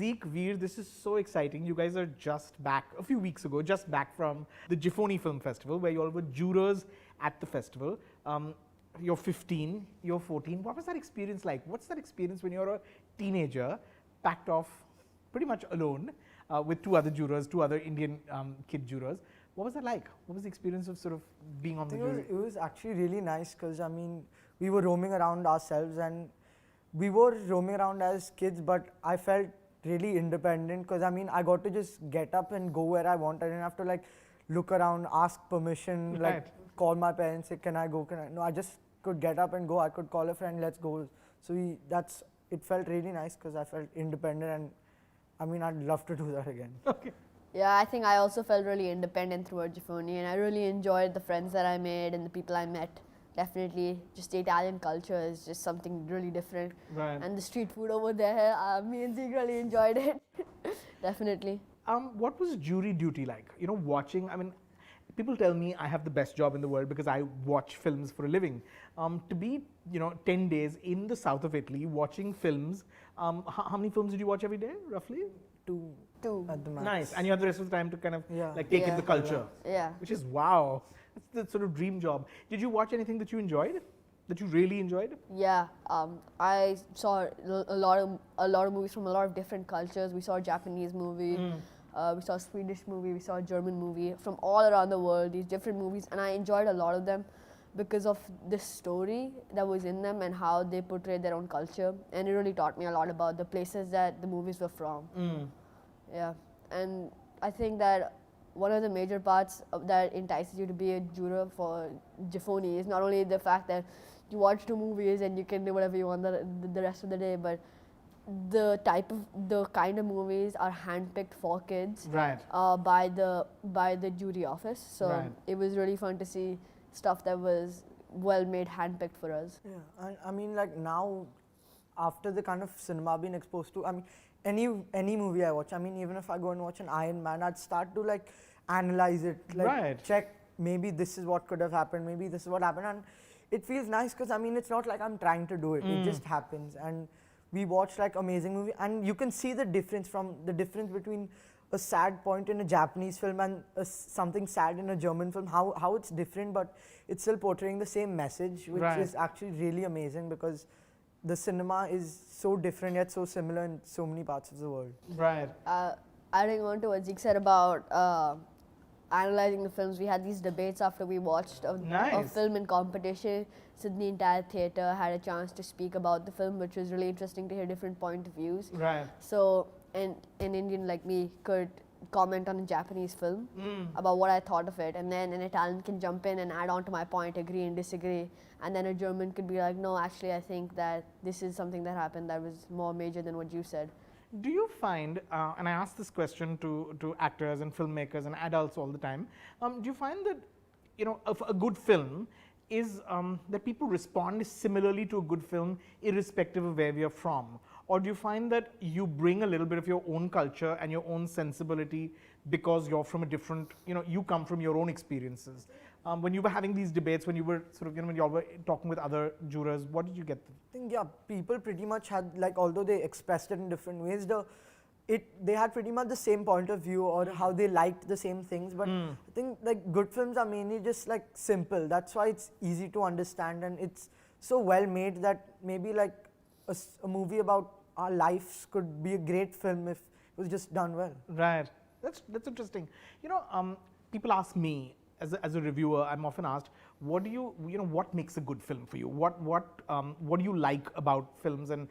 Zeke, Veer, this is so exciting. You guys are just back, a few weeks ago, just back from the Giffoni Film Festival, where you all were jurors at the festival. You're 15, you're 14. What was that experience like? What's that experience when you're a teenager, packed off pretty much alone with two other jurors, two other Indian kid jurors? What was that like? What was the experience of sort of being on the jury? It was actually really nice because, I mean, we were roaming around ourselves and we were roaming around as kids, but I felt really independent because, I mean, I got to just get up and go where I want. I didn't have to like look around, ask permission, Right. like call my parents, say, can I go? Can I? No, I just could get up and go. I could call a friend, let's go. So it felt really nice because I felt independent, and I mean, I'd love to do that again. Okay. Yeah, I think I also felt really independent throughout Giffoni, and I really enjoyed the friends that I made and the people I met. Definitely, just the Italian culture is just something really different. Right. And the street food over there, me and Zeke really enjoyed it. Definitely. What was jury duty like? You know, watching, I mean, people tell me I have the best job in the world because I watch films for a living. To be, 10 days in the south of Italy watching films, how many films did you watch every day, roughly? Two at the max. Nice. And you have the rest of the time to kind of Yeah. like take in Yeah. the culture. Yeah. Which is wow. That's the sort of dream job. Did you watch anything that you enjoyed? That you really enjoyed? Yeah, I saw a lot of movies from a lot of different cultures. We saw a Japanese movie, we saw a Swedish movie, we saw a German movie from all around the world. These different movies, and I enjoyed a lot of them because of the story that was in them and how they portrayed their own culture. And it really taught me a lot about the places that the movies were from. Yeah, and I think that one of the major parts that entices you to be a juror for Giffoni is not only the fact that you watch two movies and you can do whatever you want the rest of the day, but the kind of movies are handpicked for kids, Right. by the jury office. So Right. it was really fun to see stuff that was well made, handpicked for us. Yeah, I mean, like now, after the kind of cinema being exposed to, I mean, any movie I watch, I mean, even if I go and watch an Iron Man, I'd start to like analyze it, like Right. check maybe this is what could have happened, maybe this is what happened, and it feels nice because, I mean, it's not like I'm trying to do it, it just happens. And we watch like amazing movie, and you can see the difference between a sad point in a Japanese film and something sad in a German film, how it's different, but it's still portraying the same message, which Right. is actually really amazing because the cinema is so different yet so similar in so many parts of the world. Right. Adding on to what Zeke said about analyzing the films, we had these debates after we watched a Nice. film in competition. So the entire theatre had a chance to speak about the film, which was really interesting to hear different point of views. Right. So an Indian like me could comment on a Japanese film about what I thought of it, and then an Italian can jump in and add on to my point, agree and disagree, and then a German could be like, no, actually I think that this is something that happened that was more major than what you said. Do you find, and I ask this question to actors and filmmakers and adults all the time, do you find that, a good film is that people respond similarly to a good film irrespective of where we are from? Or do you find that you bring a little bit of your own culture and your own sensibility because you're from a different, you come from your own experiences? When you were having these debates, when you were sort of, when you all were talking with other jurors, what did you get? I think, yeah, people pretty much had, like, although they expressed it in different ways, they had pretty much the same point of view or how they liked the same things. But I think like good films are mainly just like simple. That's why it's easy to understand, and it's so well made that maybe like a movie about our lives could be a great film if it was just done well. Right. That's interesting. People ask me as a reviewer, I'm often asked, what makes a good film for you? What do you like about films, and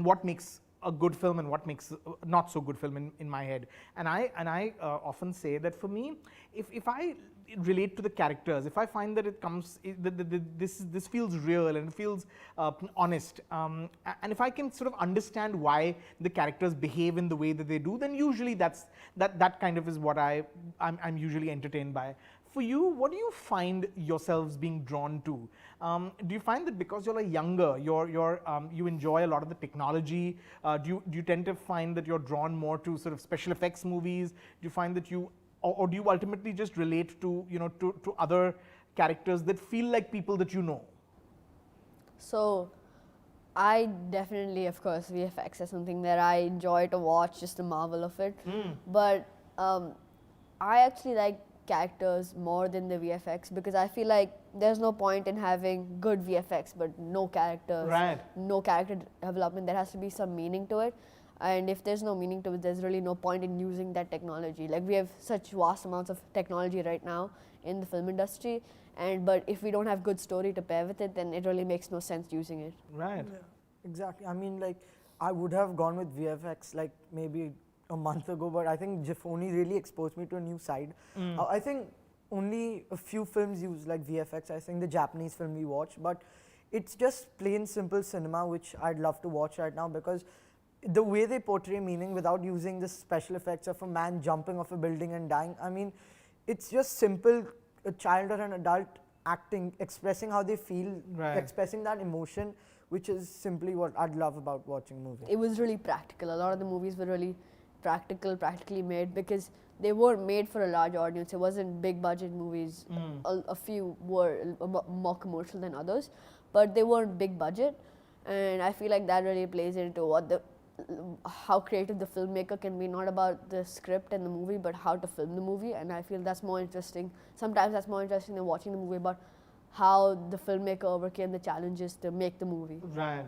what makes a good film and what makes a not so good film in my head? And I often say that for me, if I relate to the characters, if I find that it comes, this feels real and it feels honest, and if I can sort of understand why the characters behave in the way that they do, then usually that kind of is what I'm usually entertained by. For you, what do you find yourselves being drawn to? Do you find that because you're younger, you enjoy a lot of the technology? Do you tend to find that you're drawn more to sort of special effects movies? Do you find that or do you ultimately just relate to to other characters that feel like people that you know? So I definitely, of course, VFX is something that I enjoy to watch, just the marvel of it. But I actually like characters more than the VFX because I feel like there's no point in having good VFX but no characters, no character development. There has to be some meaning to it. And if there's no meaning to it, there's really no point in using that technology. Like we have such vast amounts of technology right now in the film industry, but if we don't have good story to pair with it, then it really makes no sense using it. Right. Yeah, exactly. I mean, like, I would have gone with VFX like maybe a month ago, but I think Giffoni really exposed me to a new side. I think only a few films use like VFX. I think the Japanese film we watched, but it's just plain simple cinema, which I'd love to watch right now because the way they portray meaning without using the special effects of a man jumping off a building and dying. I mean, it's just simple, a child or an adult acting, expressing how they feel, expressing that emotion, which is simply what I'd love about watching movies. It was really practical. A lot of the movies were really practically made because they weren't made for a large audience. It wasn't big budget movies. A few were more commercial than others, but they weren't big budget. And I feel like that really plays into how creative the filmmaker can be, not about the script and the movie, but how to film the movie. And I feel that's more interesting. Sometimes that's more interesting than watching the movie about how the filmmaker overcame the challenges to make the movie. Right.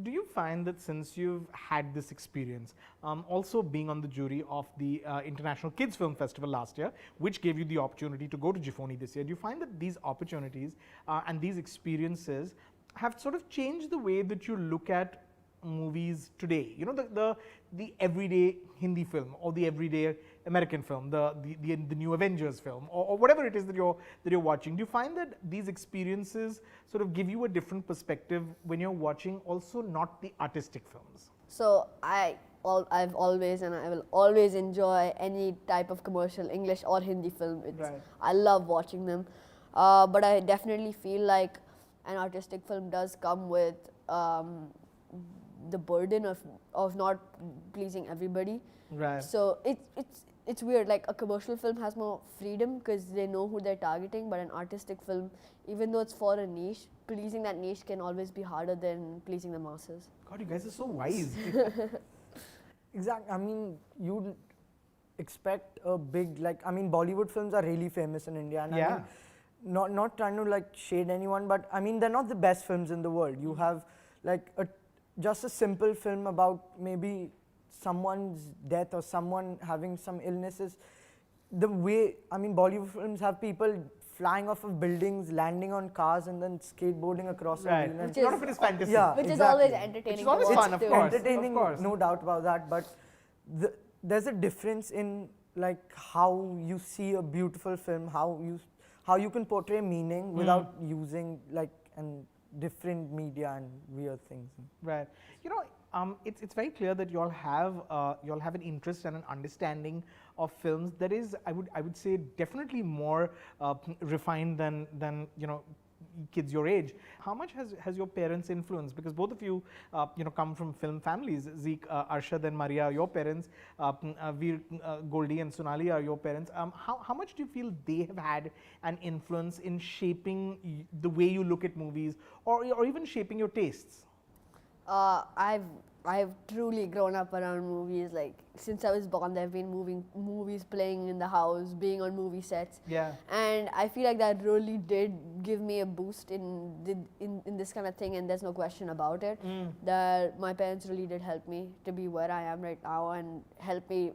Do you find that since you've had this experience, also being on the jury of the International Kids Film Festival last year, which gave you the opportunity to go to Giffoni this year, do you find that these opportunities and these experiences have sort of changed the way that you look at movies today? You know, the everyday Hindi film or the everyday American film, the new Avengers film, or whatever it is that you're watching. Do you find that these experiences sort of give you a different perspective when you're watching also not the artistic films? So I've always and I will always enjoy any type of commercial English or Hindi film. I love watching them, but I definitely feel like an artistic film does come with the burden of not pleasing everybody. Right. So it's weird. Like a commercial film has more freedom because they know who they're targeting, but an artistic film, even though it's for a niche, pleasing that niche can always be harder than pleasing the masses. God, you guys are so wise. Exactly. I mean, you'd expect a big, like, I mean, Bollywood films are really famous in India, and I mean, not trying to like shade anyone, but I mean, they're not the best films in the world. You have like just a simple film about maybe someone's death or someone having some illnesses. The way, I mean, Bollywood films have people flying off of buildings, landing on cars, and then skateboarding across. Right. A A lot of it is fantasy. Yeah, Which exactly. is always entertaining. Which is always to watch fun, of too. course. Entertaining, Of course. no doubt about that. But there's a difference in like how you see a beautiful film, how you can portray meaning without using like different media and weird things. Right. You know, it's very clear that you all have an interest and an understanding of films that is, I would say, definitely more refined than you know, kids your age. How much has your parents influenced? Because both of you, you know, come from film families. Zeke, Arshad, and Maria are your parents. Veer, Goldie, and Sonali are your parents. How much do you feel they have had an influence in shaping the way you look at movies, or even shaping your tastes? I've truly grown up around movies. Like since I was born, there have been movies playing in the house, being on movie sets. Yeah. And I feel like that really did give me a boost in this kind of thing, and there's no question about it. That my parents really did help me to be where I am right now and help me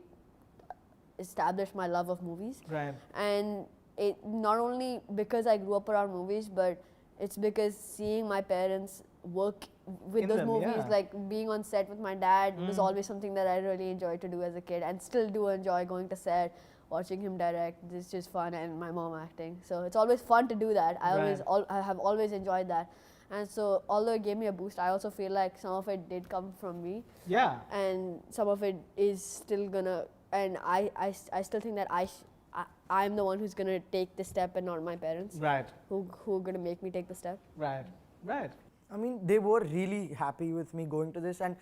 establish my love of movies. Right. And it not only because I grew up around movies, but it's because seeing my parents work with In those them, movies, yeah. like being on set with my dad was always something that I really enjoyed to do as a kid, and still do enjoy going to set, watching him direct. It's just fun, and my mom acting. So it's always fun to do that. I have always enjoyed that, and so although it gave me a boost, I also feel like some of it did come from me. Yeah. And some of it is still gonna, and I still think that I'm the one who's gonna take the step and not my parents. Right. Who are gonna make me take the step. Right. Right. I mean, they were really happy with me going to this, and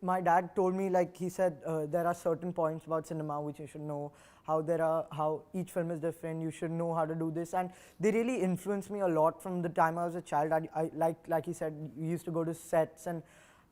my dad told me, like he said, there are certain points about cinema which you should know, how each film is different, you should know how to do this, and they really influenced me a lot from the time I was a child. I like he said, we used to go to sets, and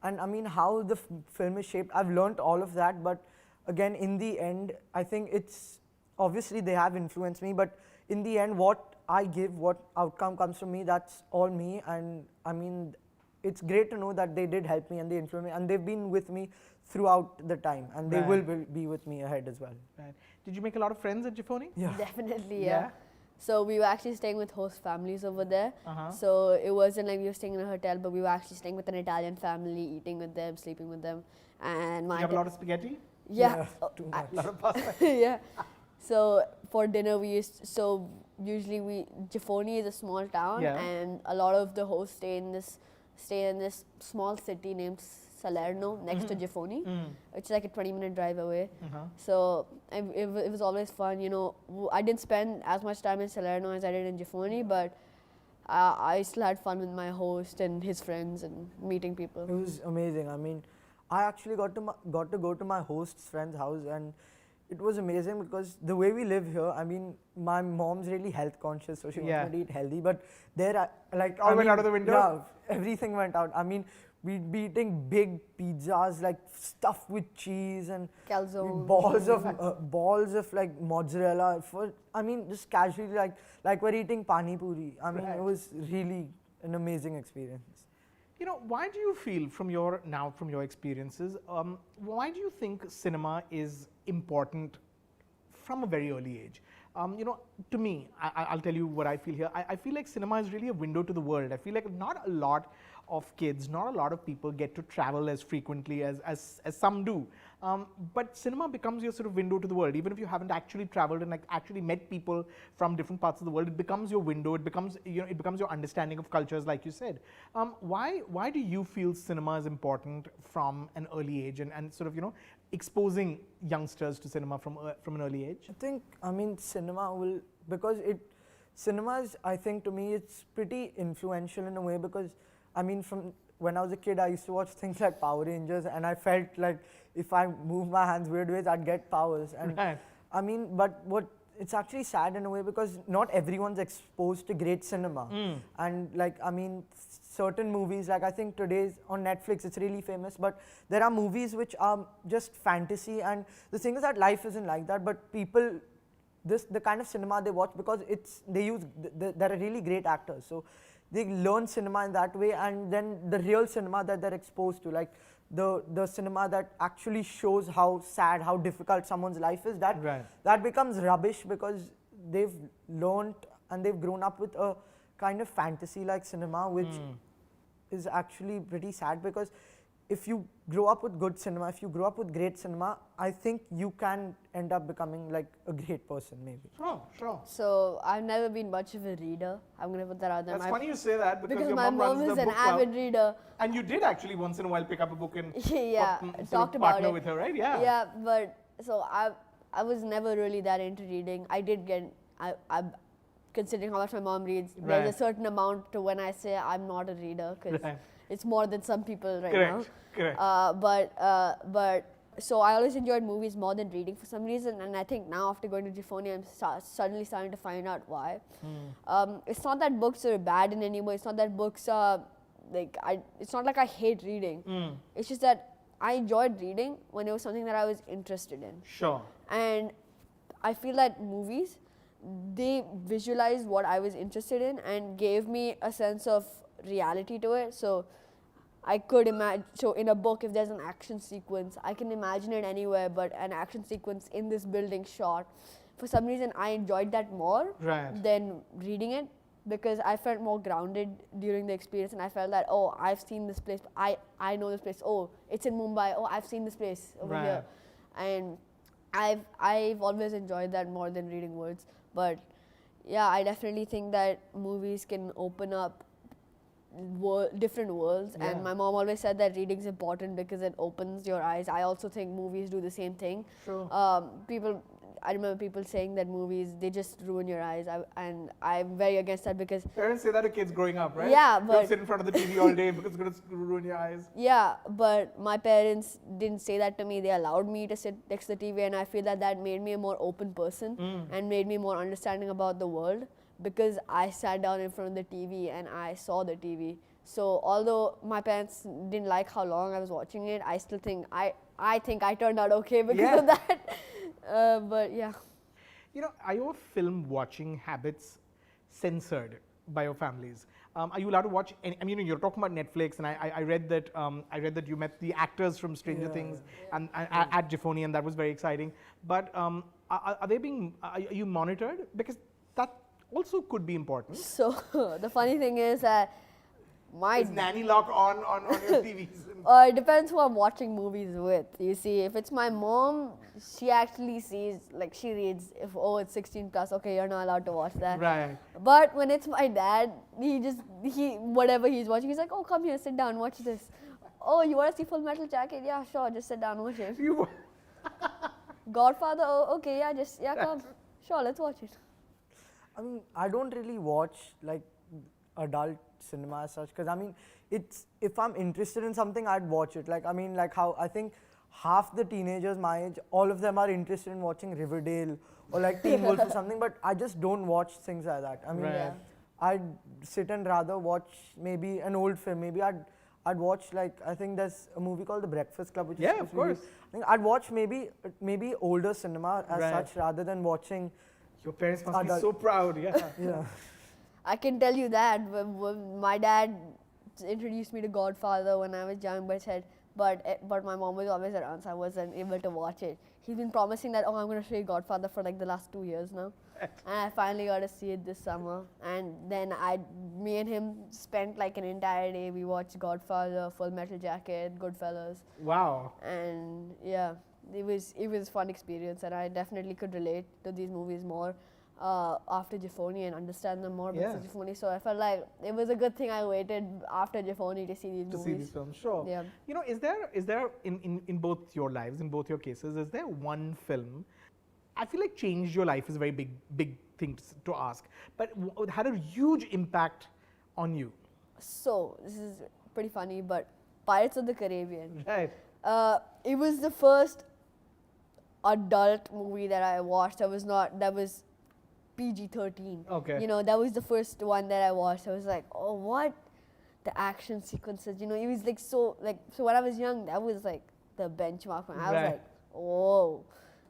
I mean, how the film is shaped. I've learned all of that, but again, in the end, I think it's obviously they have influenced me, but in the end, what I give, what outcome comes from me, that's all me. And I mean, it's great to know that they did help me and they influenced me, and they've been with me throughout the time, and they will be with me ahead as well. Right. Did you make a lot of friends at Giffoni? Yeah. Definitely, yeah. So we were actually staying with host families over there. Uh-huh. So it wasn't like we were staying in a hotel, but we were actually staying with an Italian family, eating with them, sleeping with them. And You have a lot of spaghetti? Yeah. Too A much. lot of pasta? Yeah. So for dinner usually Giffoni is a small town, Yeah. and a lot of the hosts stay in this small city named Salerno next to Giffoni. It's like a 20-minute drive away. So it was always fun. You know, I didn't spend as much time in Salerno as I did in Giffoni, but I still had fun with my host and his friends and meeting people. It was amazing. I mean, I actually got to go to my host's friend's house, and it was amazing because the way we live here, I mean, my mom's really health conscious, so she wants me to eat healthy, but there, like, All went out of the window? Yeah, everything went out. I mean, we'd be eating big pizzas, like stuffed with cheese and Calzone. balls of like mozzarella. I mean, just casually, like we're eating pani puri. I mean, it was really an amazing experience. You know, why do you feel from your experiences, why do you think cinema is important from a very early age? You know, to me, I'll tell you what I feel here. I feel like cinema is really a window to the world. I feel like not a lot of kids, not a lot of people get to travel as frequently as some do. But cinema becomes your sort of window to the world. Even if you haven't actually traveled and like actually met people from different parts of the world, it becomes your window. It becomes, you know, it becomes your understanding of cultures, like you said. Why do you feel cinema is important from an early age and sort of, you know, exposing youngsters to cinema from an early age? I think, I mean, cinema will, because cinema is, I think to me, it's pretty influential in a way, because I mean, from when I was a kid, I used to watch things like Power Rangers, and I felt like if I move my hands weird ways, I'd get powers. And I mean, but it's actually sad in a way, because not everyone's exposed to great cinema. And like, I mean, certain movies, like I think today's on Netflix, it's really famous, but there are movies which are just fantasy, and the thing is that life isn't like that, but people, the kind of cinema they watch, because there are really great actors, so they learn cinema in that way, and then the real cinema that they're exposed to, like the cinema that actually shows how sad, how difficult someone's life is, that becomes rubbish, because they've learned and they've grown up with a kind of fantasy-like cinema, which is actually pretty sad, because if you grow up with good cinema, if you grow up with great cinema, I think you can end up becoming like a great person, maybe. Sure. So I've never been much of a reader. I'm gonna put that out there. That's funny you say that, because your my mom runs is the an book club. avid reader. And you did actually once in a while pick up a book and talked about partner it with her, right? Yeah. Yeah, but so I was never really that into reading. I did get I considering how much my mom reads, there's a certain amount to when I say I'm not a reader, because it's more than some people now. Correct. But so I always enjoyed movies more than reading for some reason, and I think now after going to Giffoni, I'm suddenly starting to find out why. It's not that books are bad in any way. It's not that books are it's not like I hate reading. It's just that I enjoyed reading when it was something that I was interested in. Sure. And I feel that movies, they visualized what I was interested in and gave me a sense of reality to it. So I could imagine, so in a book, if there's an action sequence, I can imagine it anywhere, but an action sequence in this building shot, for some reason I enjoyed that more than reading it, because I felt more grounded during the experience, and I felt that, oh, I've seen this place, I know this place, oh, it's in Mumbai, oh, I've seen this place over here. And I've always enjoyed that more than reading words. But yeah, I definitely think that movies can open up different worlds, and my mom always said that reading is important because it opens your eyes. I also think movies do the same thing. Sure. I remember people saying that movies, they just ruin your eyes. And I'm very against that because, Parents say that to kids growing up, right? Yeah, Don't but- sit in front of the TV all day because it's going to ruin your eyes. yeah, but my parents didn't say that to me. They allowed me to sit next to the TV, and I feel that that made me a more open person and made me more understanding about the world because I sat down in front of the TV and I saw the TV. So although my parents didn't like how long I was watching it, I still think I think I turned out okay because of that. But yeah. You know, are your film watching habits censored by your families? Are you allowed to watch any, I mean, you're talking about Netflix, and I read that you met the actors from Stranger Things and at Giffoni, and that was very exciting. But are you monitored? Because that also could be important. So the funny thing is that Is nanny lock on your TVs? it depends who I'm watching movies with. You see, if it's my mom, she actually sees, like, she reads, if it's 16 plus, okay, you're not allowed to watch that. Right. But when it's my dad, whatever he's watching, he's like, oh, come here, sit down, watch this. Oh, you want to see Full Metal Jacket? Yeah, sure, just sit down, watch it. Godfather? Oh, okay, come. Sure, let's watch it. I mean, I don't really watch like adult cinema as such, because I mean, it's, if I'm interested in something, I'd watch it. Like, I mean, like how I think half the teenagers my age, all of them are interested in watching Riverdale or like Teen Wolf or something, but I just don't watch things like that. I mean, Right. I'd sit and rather watch maybe an old film. Maybe I'd watch, like, I think there's a movie called The Breakfast Club, which is Yeah, of course. I think I'd watch maybe older cinema as Right. such rather than watching. Your parents must be Adult. so proud, yeah. Yeah. I can tell you that when my dad introduced me to Godfather when I was young, but my mom was always around, so I wasn't able to watch it. He's been promising that, I'm going to show you Godfather for like the last 2 years now. And I finally got to see it this summer. And then me and him spent like an entire day. We watched Godfather, Full Metal Jacket, Goodfellas. Wow. And yeah, it was a fun experience, and I definitely could relate to these movies more after Giffoni and understand them more because of Giffoni. So I felt like it was a good thing I waited after Giffoni to see these movies. To see these films, sure. Yeah. You know, is there in both your lives, in both your cases, is there one film I feel like changed your life is a very big thing to ask, but had a huge impact on you? So this is pretty funny, but Pirates of the Caribbean. Right. It was the first adult movie that I watched that was PG-13. Okay. You know, that was the first one that I watched. I was like, oh, what? The action sequences, you know, it was like so when I was young, that was like the benchmark. I was like, whoa.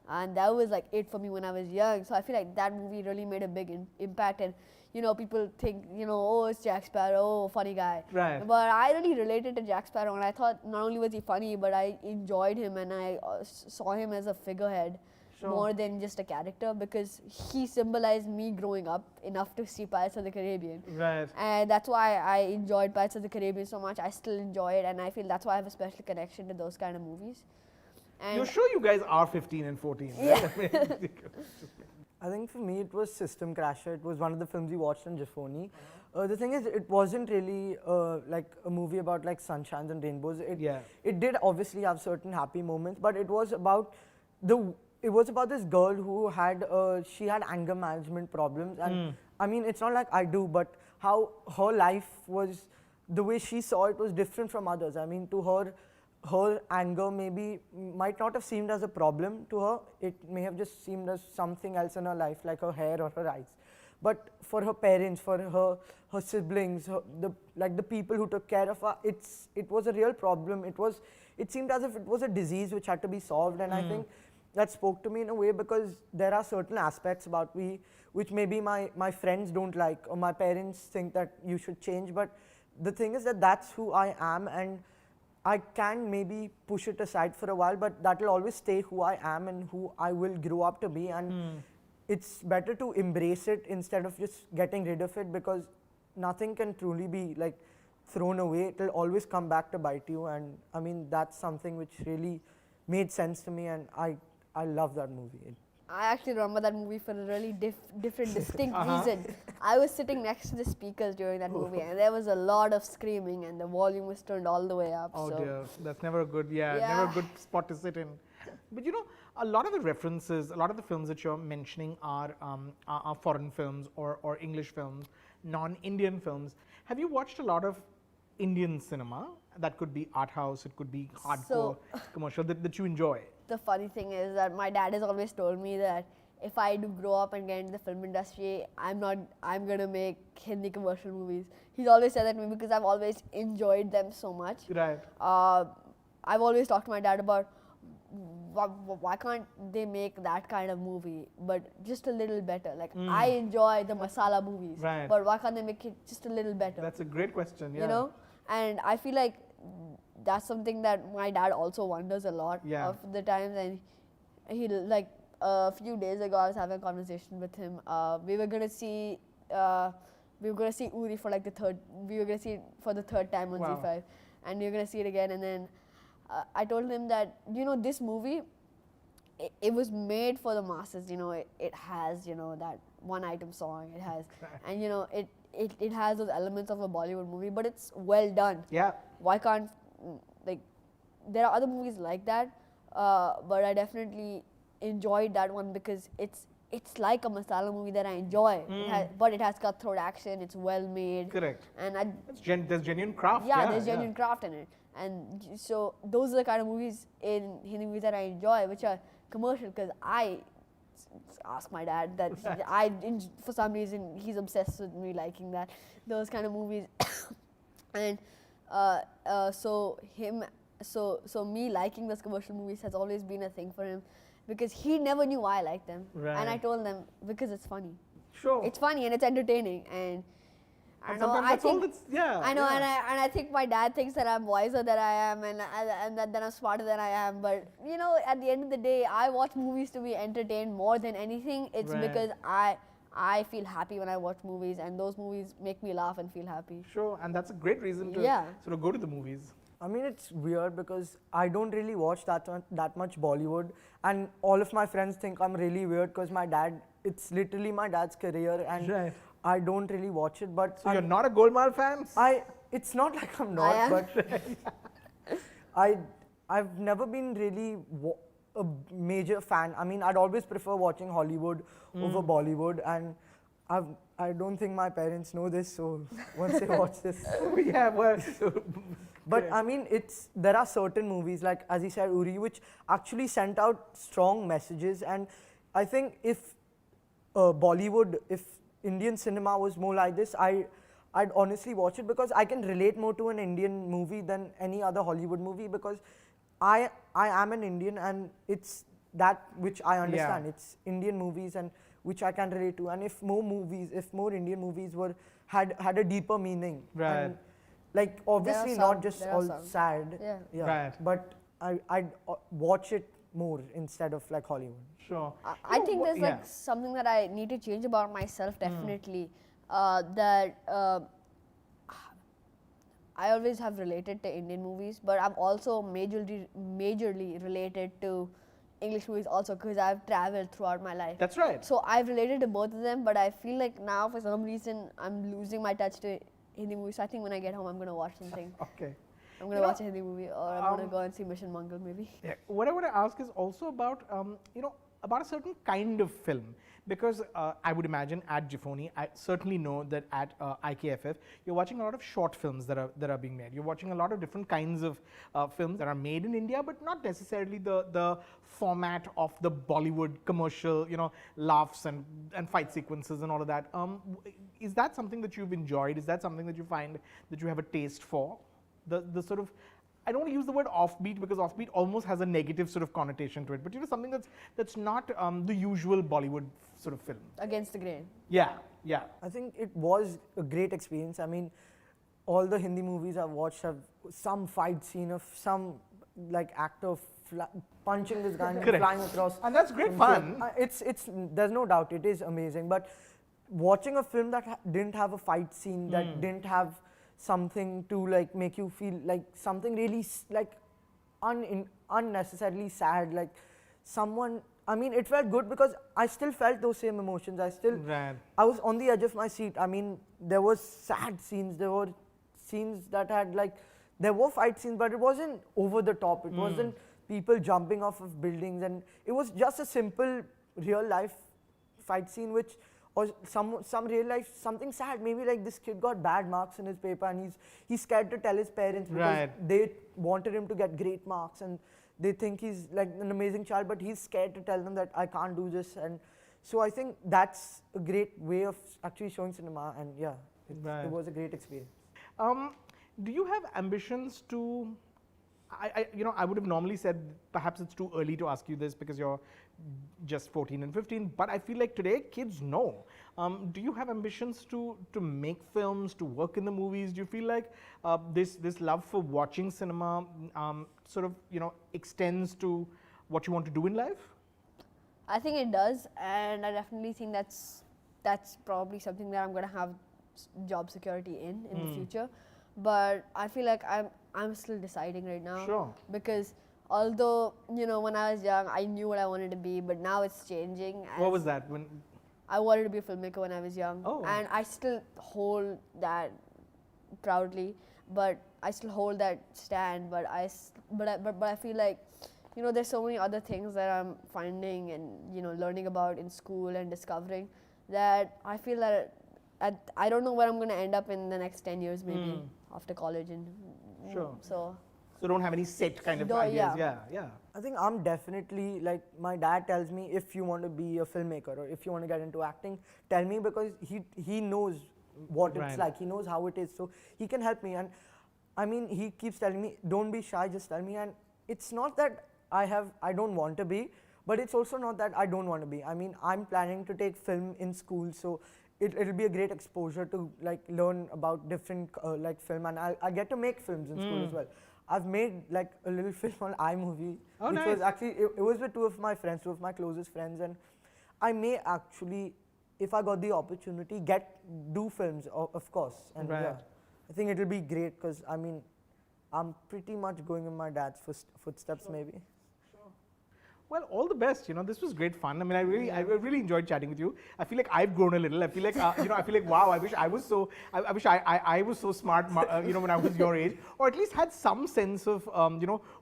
And that was like it for me when I was young. So I feel like that movie really made a big impact. And, you know, people think, you know, oh, it's Jack Sparrow, oh, funny guy. Right. But I really related to Jack Sparrow, and I thought not only was he funny, but I enjoyed him, and I saw him as a figurehead more than just a character, because he symbolized me growing up enough to see Pirates of the Caribbean. Right. And that's why I enjoyed Pirates of the Caribbean so much. I still enjoy it, and I feel that's why I have a special connection to those kind of movies. And You're sure you guys are 15 and 14, right? Yeah. I think for me it was System Crasher. It was one of the films we watched in Giffoni. The thing is, it wasn't really like a movie about like sunshines and rainbows. It did obviously have certain happy moments, but it was about this girl who had she had anger management problems, and I mean, it's not like I do, but how her life was, the way she saw it was different from others. I mean, to her anger maybe might not have seemed as a problem to her. It may have just seemed as something else in her life, like her hair or her eyes. But for her parents, for her siblings, the people who took care of her, it was a real problem. It seemed as if it was a disease which had to be solved, and I think that spoke to me in a way, because there are certain aspects about me which maybe my friends don't like, or my parents think that you should change. But the thing is that that's who I am, and I can maybe push it aside for a while, but that will always stay who I am and who I will grow up to be. And it's better to embrace it instead of just getting rid of it, because nothing can truly be like thrown away. It will always come back to bite you. And I mean, that's something which really made sense to me, and I love that movie. I actually remember that movie for a really different, distinct reason. I was sitting next to the speakers during that movie, and there was a lot of screaming, and the volume was turned all the way up. Oh so dear, that's never a good, never a good spot to sit in. But you know, a lot of the references, a lot of the films that you're mentioning are foreign films or English films, non-Indian films. Have you watched a lot of Indian cinema? That could be art house, it could be hardcore commercial that you enjoy. The funny thing is that my dad has always told me that if I do grow up and get into the film industry, I'm gonna make Hindi commercial movies. He's always said that to me because I've always enjoyed them so much. Right. I've always talked to my dad about why can't they make that kind of movie, but just a little better. Like I enjoy the masala movies, Right. but why can't they make it just a little better? That's a great question. Yeah. You know, and I feel like that's something that my dad also wonders a lot of the times. And he like a few days ago, I was having a conversation with him. We were gonna see Uri for like the third. We were gonna see it for the third time on Z5, and we were gonna see it again. And then I told him that this movie, it was made for the masses. It has that one item song. It has, and it has those elements of a Bollywood movie, but it's well done. Yeah. Why can't there are other movies like that, but I definitely enjoyed that one because it's like a masala movie that I enjoy. But it has cutthroat action. It's well made. Correct. And there's genuine craft. Yeah, there's genuine craft in it. And so those are the kind of movies in Hindi movies that I enjoy, which are commercial. Because I ask my dad that for some reason he's obsessed with me liking those kind of movies, and so me liking those commercial movies has always been a thing for him, because he never knew why I liked them, and I told them because it's funny. Sure. It's funny and it's entertaining, and I know. I know, and I think my dad thinks that I'm wiser than I am, and that I'm smarter than I am. But at the end of the day, I watch movies to be entertained more than anything. It's because I feel happy when I watch movies, and those movies make me laugh and feel happy. Sure, and that's a great reason to sort of go to the movies. I mean, it's weird because I don't really watch that much Bollywood, and all of my friends think I'm really weird because it's literally my dad's career, and I don't really watch it. But so you're not a Golmaal fan? It's not like I'm not, but I've never been really a major fan. I mean, I'd always prefer watching Hollywood over Bollywood, and I don't think my parents know this, so once they watch this. But I mean, there are certain movies, like as he said, Uri, which actually sent out strong messages, and I think if Bollywood, if Indian cinema was more like this, I'd honestly watch it, because I can relate more to an Indian movie than any other Hollywood movie, because I am an Indian, and it's that which I understand. It's Indian movies and which I can relate to, and if more Indian movies had a deeper meaning, and like obviously not just all sad, but I'd watch it more instead of like Hollywood. Sure. I think there's like something that I need to change about myself, definitely. That I always have related to Indian movies, but I'm also majorly related to English movies also, because I've traveled throughout my life. That's right. So I've related to both of them, but I feel like now for some reason I'm losing my touch to Hindi movies. So I think when I get home I'm going to watch something. Okay. I'm going to watch a Hindi movie, or I'm going to go and see Mission Mangal maybe. Yeah. What I want to ask is also about, about a certain kind of film. Because I would imagine at Giffoni, I certainly know that at IKFF, you're watching a lot of short films that are being made. You're watching a lot of different kinds of films that are made in India, but not necessarily the format of the Bollywood commercial, laughs and fight sequences and all of that. Is that something that you've enjoyed? Is that something that you find that you have a taste for? The sort of, I don't want to use the word offbeat, because offbeat almost has a negative sort of connotation to it, but something that's not the usual Bollywood sort of film. Against the grain. Yeah. I think it was a great experience. I mean, all the Hindi movies I've watched have some fight scene of some like actor punching this guy and flying across. And that's great fun. There's no doubt, it is amazing. But watching a film that didn't have a fight scene, that didn't have something to like make you feel like something really like unnecessarily sad, like someone I mean, it felt good because I still felt those same emotions. Right. I was on the edge of my seat. I mean, there was sad scenes. There were scenes that had like, there were fight scenes, but it wasn't over the top. It wasn't people jumping off of buildings, and it was just a simple real life fight scene, which, or some real life, something sad. Maybe like this kid got bad marks in his paper, and he's scared to tell his parents because they wanted him to get great marks, and they think he's like an amazing child, but he's scared to tell them that I can't do this. And so I think that's a great way of actually showing cinema, and yeah, it was a great experience. Do you have ambitions to, I would have normally said perhaps it's too early to ask you this because you're just 14 and 15, but I feel like today kids know. Do you have ambitions to make films, to work in the movies? Do you feel like this love for watching cinema sort of extends to what you want to do in life? I think it does, and I definitely think that's probably something that I'm going to have job security in the future. But I feel like I'm still deciding right now. Sure. Because although when I was young, I knew what I wanted to be, but now it's changing. What was that? When I wanted to be a filmmaker when I was young, and I still hold that proudly. But I still hold that stand. But I feel like there's so many other things that I'm finding and learning about in school and discovering that I feel that I don't know where I'm going to end up in the next 10 years maybe after college, and so don't have any set kind of ideas. Yeah. I think I'm definitely, like, my dad tells me, if you want to be a filmmaker or if you want to get into acting, tell me, because he knows what it's like, he knows how it is, so he can help me. And I mean, he keeps telling me, don't be shy, just tell me. And it's not that I don't want to be, but it's also not that I don't want to be. I mean, I'm planning to take film in school, so it'll be a great exposure to like learn about different like film, and I get to make films in school as well. I've made like a little film on iMovie, which was actually, it was with two of my closest friends, and I may actually, if I got the opportunity, do films, of course. And yeah, I think it'll be great, because I mean, I'm pretty much going in my dad's footsteps maybe. Well, all the best. This was great fun. I mean, I really enjoyed chatting with you. I feel like I've grown a little. I feel like I feel like, wow, I wish I was so. I wish I was so smart. When I was your age, or at least had some sense of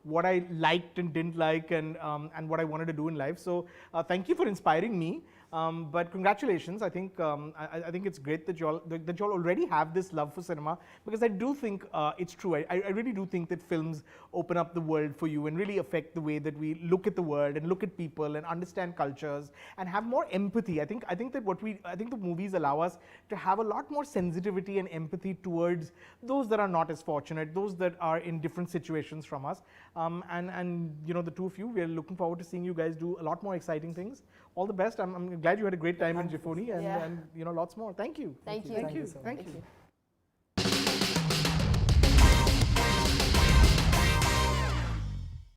what I liked and didn't like, and what I wanted to do in life. So thank you for inspiring me. But congratulations. I think it's great that y'all already have this love for cinema, because I do think it's true. I really do think that films open up the world for you and really affect the way that we look at the world and look at people and understand cultures and have more empathy. I think the movies allow us to have a lot more sensitivity and empathy towards those that are not as fortunate, those that are in different situations from us. And the two of you, we are looking forward to seeing you guys do a lot more exciting things. All the best. I'm glad you had a great time in Giffoni, and lots more. Thank you. Thank you. Thank you.